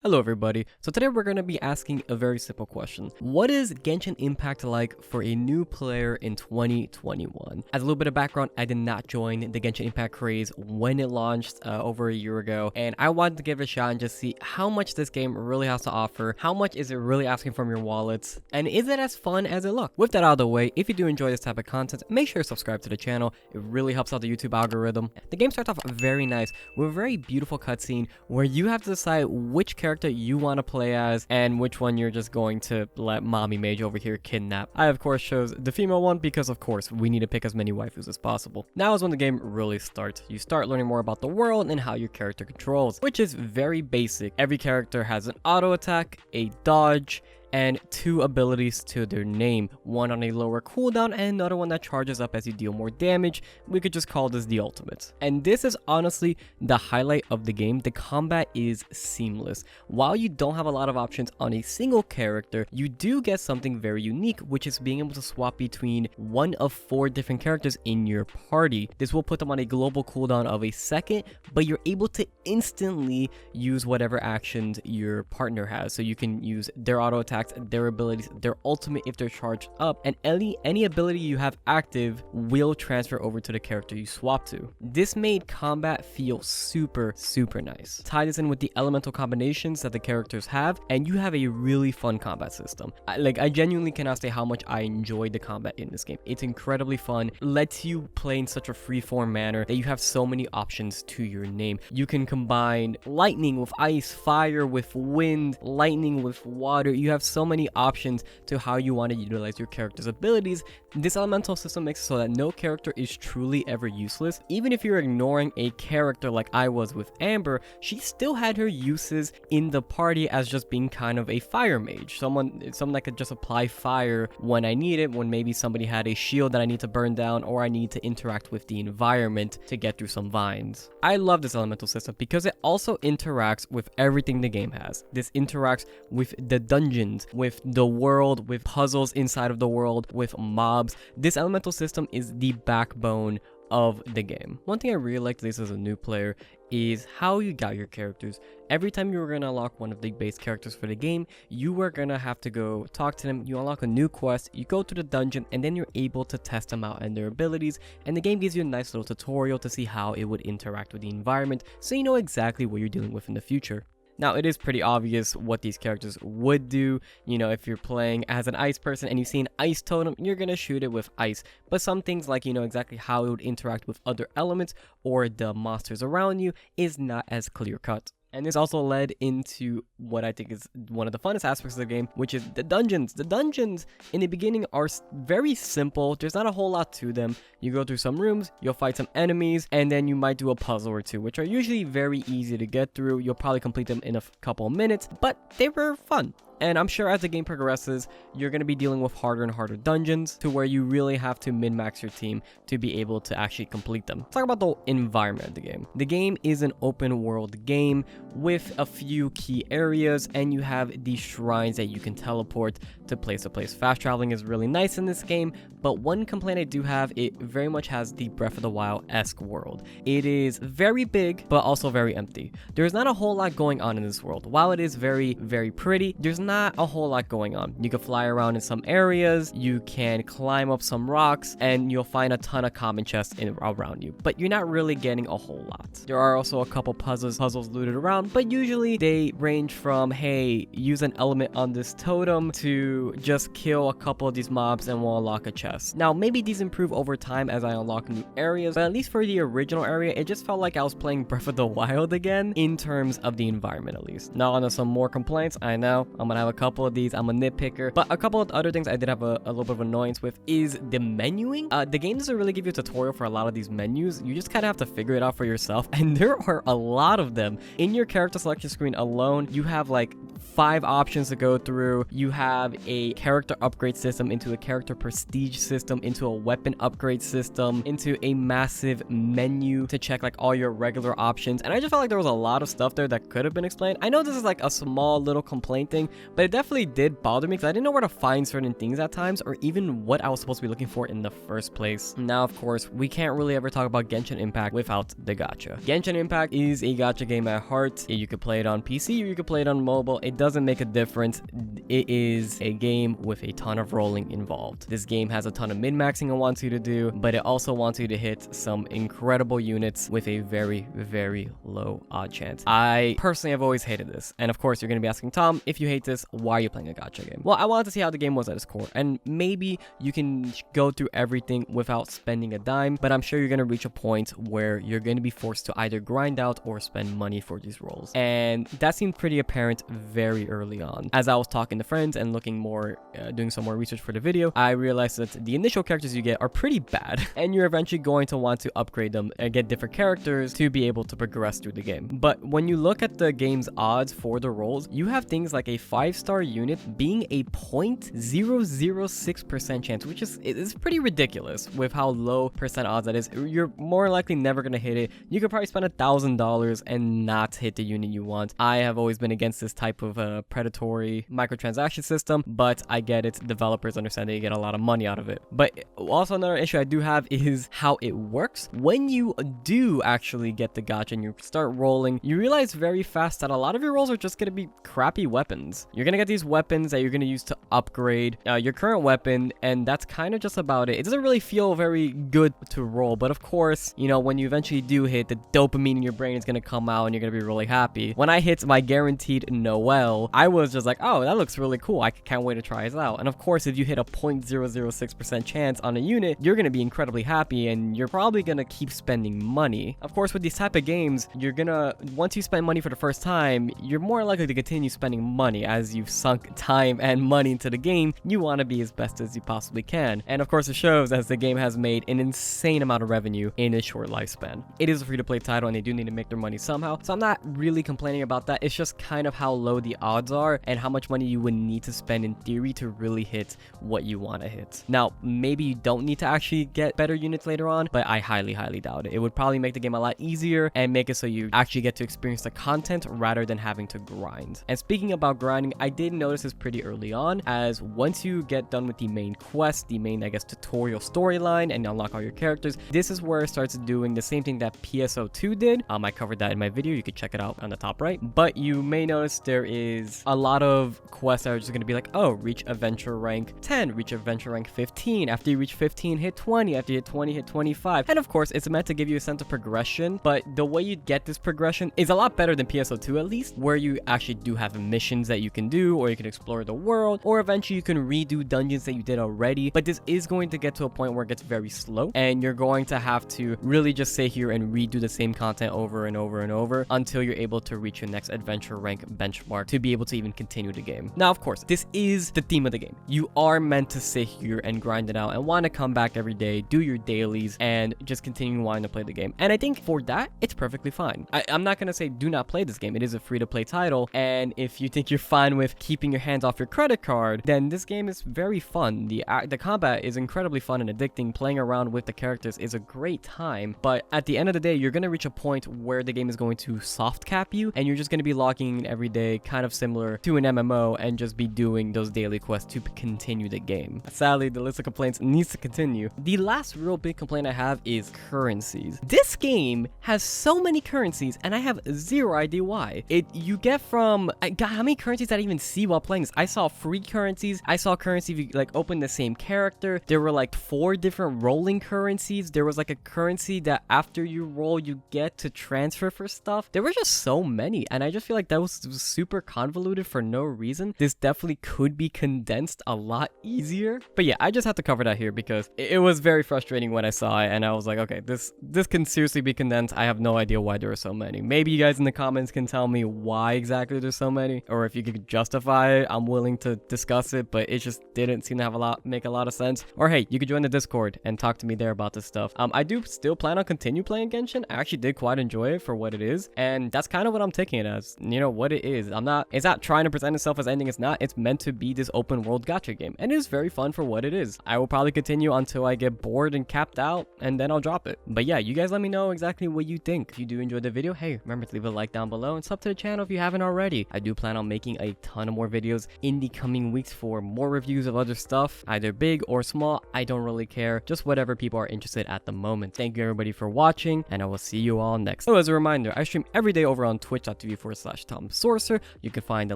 Hello everybody, so today we're going to be asking a very simple question. What is Genshin Impact like for a new player in 2021? As a little bit of background, I did not join the Genshin Impact craze when it launched over a year ago, and I wanted to give it a shot and just see how much this game really has to offer, how much is it really asking from your wallets, and is it as fun as it looks? With that out of the way, if you do enjoy this type of content, make sure to subscribe to the channel. It really helps out the YouTube algorithm. The game starts off very nice with a very beautiful cutscene where you have to decide which character you want to play as and which one you're just going to let mommy mage over here kidnap. I of course chose the female one because of course we need to pick as many waifus as possible. Now is when the game really starts. You start learning more about the world and how your character controls, which is very basic. Every character has an auto attack, a dodge, and two abilities to their name, one on a lower cooldown and another one that charges up as you deal more damage. We could just call this the ultimate. And this is honestly the highlight of the game. The combat is seamless. While you don't have a lot of options on a single character, you do get something very unique, which is being able to swap between one of 4 different characters in your party. This will put them on a global cooldown of a second, but you're able to instantly use whatever actions your partner has. So you can use their auto attack, their abilities, their ultimate if they're charged up, and any ability you have active will transfer over to the character you swap to. This made combat feel super nice. Tie this in with the elemental combinations that the characters have, and you have a really fun combat system. I genuinely cannot say how much I enjoyed the combat in this game. It's incredibly fun, lets you play in such a freeform manner that you have so many options to your name. You can combine lightning with ice, fire with wind, lightning with water. You have so many options to how you want to utilize your character's abilities. This elemental system makes it so that no character is truly ever useless. Even if you're ignoring a character like I was with Amber, she still had her uses in the party as just being kind of a fire mage. Someone that could just apply fire when I need it, when maybe somebody had a shield that I need to burn down or I need to interact with the environment to get through some vines. I love this elemental system because it also interacts with everything the game has. This interacts with the dungeons, with the world, with puzzles inside of the world, with mobs. This elemental system is the backbone of the game. One thing I really liked this as a new player is how you got your characters. Every time you were going to unlock one of the base characters for the game, you were going to have to go talk to them. You unlock a new quest, you go to the dungeon, and then you're able to test them out and their abilities, and the game gives you a nice little tutorial to see how it would interact with the environment, so you know exactly what you're dealing with in the future. Now, it is pretty obvious what these characters would do. You know, if you're playing as an ice person and you see an ice totem, you're going to shoot it with ice. But some things like, you know, exactly how it would interact with other elements or the monsters around you is not as clear-cut. And this also led into what I think is one of the funnest aspects of the game, which is the dungeons. The dungeons in the beginning are very simple. There's not a whole lot to them. You go through some rooms, you'll fight some enemies, and then you might do a puzzle or two, which are usually very easy to get through. You'll probably complete them in a couple of minutes, but they were fun. And I'm sure as the game progresses, you're going to be dealing with harder and harder dungeons to where you really have to min-max your team to be able to actually complete them. Let's talk about the environment of the game. The game is an open world game with a few key areas, and you have these shrines that you can teleport to place to place. Fast traveling is really nice in this game, but one complaint I do have, it very much has the Breath of the Wild-esque world. It is very big, but also very empty. There's not a whole lot going on in this world. While it is very pretty, there's not a whole lot going on. You can fly around in some areas, you can climb up some rocks, and you'll find a ton of common chests around you, but you're not really getting a whole lot. There are also a couple puzzles looted around, but usually they range from, hey, use an element on this totem to just kill a couple of these mobs and we'll unlock a chest. Now, maybe these improve over time as I unlock new areas, but at least for the original area, it just felt like I was playing Breath of the Wild again in terms of the environment at least. Now, on to some more complaints. I know, I'm gonna have a couple of these. I'm a nitpicker, but a couple of other things I did have a little bit of annoyance with is the menuing. The game doesn't really give you a tutorial for a lot of these menus. You just kind of have to figure it out for yourself, and there are a lot of them. In your character selection screen alone, you have like 5 options to go through. You have a character upgrade system, into a character prestige system, into a weapon upgrade system, into a massive menu to check like all your regular options, and I just felt like there was a lot of stuff there that could have been explained. I know this is like a small little complaint thing, but it definitely did bother me because I didn't know where to find certain things at times, or even what I was supposed to be looking for in the first place. Now, of course, we can't really ever talk about Genshin Impact without the gacha. Genshin Impact is a gacha game at heart. but you could play it on PC or you could play it on mobile. It doesn't make a difference. It is a game with a ton of rolling involved. This game has a ton of min-maxing it wants you to do, but it also wants you to hit some incredible units with a very, very low odd chance. I personally have always hated this. And of course, you're going to be asking, Tom, if you hate this, why are you playing a gacha game? Well, I wanted to see how the game was at its core, and maybe you can go through everything without spending a dime, but I'm sure you're going to reach a point where you're going to be forced to either grind out or spend money for these roles. And that seemed pretty apparent very early on. As I was talking to friends and looking more, doing some more research for the video, I realized that the initial characters you get are pretty bad, and you're eventually going to want to upgrade them and get different characters to be able to progress through the game. But when you look at the game's odds for the roles, you have things like a 5-star unit being a 0.006% chance, which is pretty ridiculous with how low percent odds that is. You're more likely never going to hit it. You could probably spend $1,000 and not hit the unit you want. I have always been against this type of predatory microtransaction system, but I get it. Developers understand that you get a lot of money out of it. But also another issue I do have is how it works. When you do actually get the gacha and you start rolling, you realize very fast that a lot of your rolls are just going to be crappy weapons. You're going to get these weapons that you're going to use to upgrade your current weapon, and that's kind of just about it. It doesn't really feel very good to roll, but of course, you know, when you eventually do hit, the dopamine in your brain is going to come out and you're going to be really happy. When I hit my guaranteed Noel, I was just like, oh, that looks really cool. I can't wait to try this out. And of course, if you hit a 0.006% chance on a unit, you're going to be incredibly happy, and you're probably going to keep spending money. Of course, with these type of games, you're gonna, once you spend money for the first time, you're more likely to continue spending money as you've sunk time and money into the game. You want to be as best as you possibly can. And of course, it shows as the game has made an insane amount of revenue in a short lifespan. It is a free-to-play title, and they do need to make their money somehow, so I'm not really complaining about that. It's just kind of how low the odds are and how much money you would need to spend in theory to really hit what you want to hit. Now, maybe you don't need to actually get better units later on, but I highly doubt it. It would probably make the game a lot easier and make it so you actually get to experience the content rather than having to grind. And speaking about grinding, I did notice this pretty early on, as once you get done with the main quest, the main, I guess, tutorial storyline, and unlock all your characters, this is where it starts doing the same thing that PSO2 did. I covered that in my video. You could check it out on the top right. But you may notice there is a lot of quests that are just going to be like, oh, reach adventure rank 10, reach adventure rank 15. After you reach 15, hit 20. After you hit 20, hit 25. And of course, it's meant to give you a sense of progression, but the way you get this progression is a lot better than PSO2 at least, where you actually do have missions that you can do, or you can explore the world, or eventually you can redo dungeons that you did already. But this is going to get to a point where it gets very slow, and you're going to have to really just sit here and redo the same content over and over and over until you're able to reach your next adventure rank benchmark to be able to even continue the game. Now, of course, this is the theme of the game. You are meant to sit here and grind it out and want to come back every day, do your dailies, and just continue wanting to play the game. And I think for that, it's perfectly fine. I'm not going to say do not play this game. It is a free-to-play title, and if you think you're fine with keeping your hands off your credit card, then this game is very fun. The combat is incredibly fun and addicting. Playing around with the characters is a great time, but at the end of the day, you're going to reach a point where the game is going to soft cap you, and you're just going to be logging in every day, kind of similar to an MMO, and just be doing those daily quests to continue the game. Sadly, the list of complaints needs to continue. The last real big complaint I have is currencies. This game has so many currencies, and I have zero idea why. You get from, God, how many currencies did I even see while playing this? I saw free currencies. I saw currency if you like open the same character. There were like 4 different rolling currencies. There was like a currency that after you roll, you get to transfer for stuff. There were just so many, and I just feel like that was super convoluted for no reason. This definitely could be condensed a lot easier. But yeah, I just have to cover that here because it was very frustrating when I saw it, and I was like, okay, this can seriously be condensed. I have no idea why there are so many. Maybe you guys in the comments can tell me why exactly there's so many, or if you could justify it, I'm willing to discuss it, but it just didn't seem to make a lot of sense. Or hey, you could join the Discord and talk to me there about this stuff. I do still plan on continue playing Genshin. I actually did quite enjoy it for what it is, and that's kind of what I'm taking it as, you know, what it is. It's not trying to present itself as anything it's not. It's meant to be this open world gacha game, and it is very fun for what it is. I will probably continue until I get bored and capped out, and then I'll drop it. But yeah, you guys let me know exactly what you think. If you do enjoy the video, hey, remember to leave a like down below and sub to the channel if you haven't already. I do plan on making a ton of more videos in the coming weeks for more reviews of other stuff, either big or small. I don't really care, just whatever people are interested at the moment. Thank you everybody for watching, and I will see you all next. So as a reminder, I stream every day over on twitch.tv/Tomsorcer. You can find the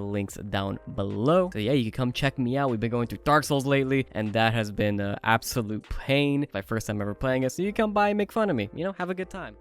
links down below. So yeah, you can come check me out. We've been going through Dark Souls lately, and that has been an absolute pain. My first time ever playing it, so you come by and make fun of me. You know, have a good time.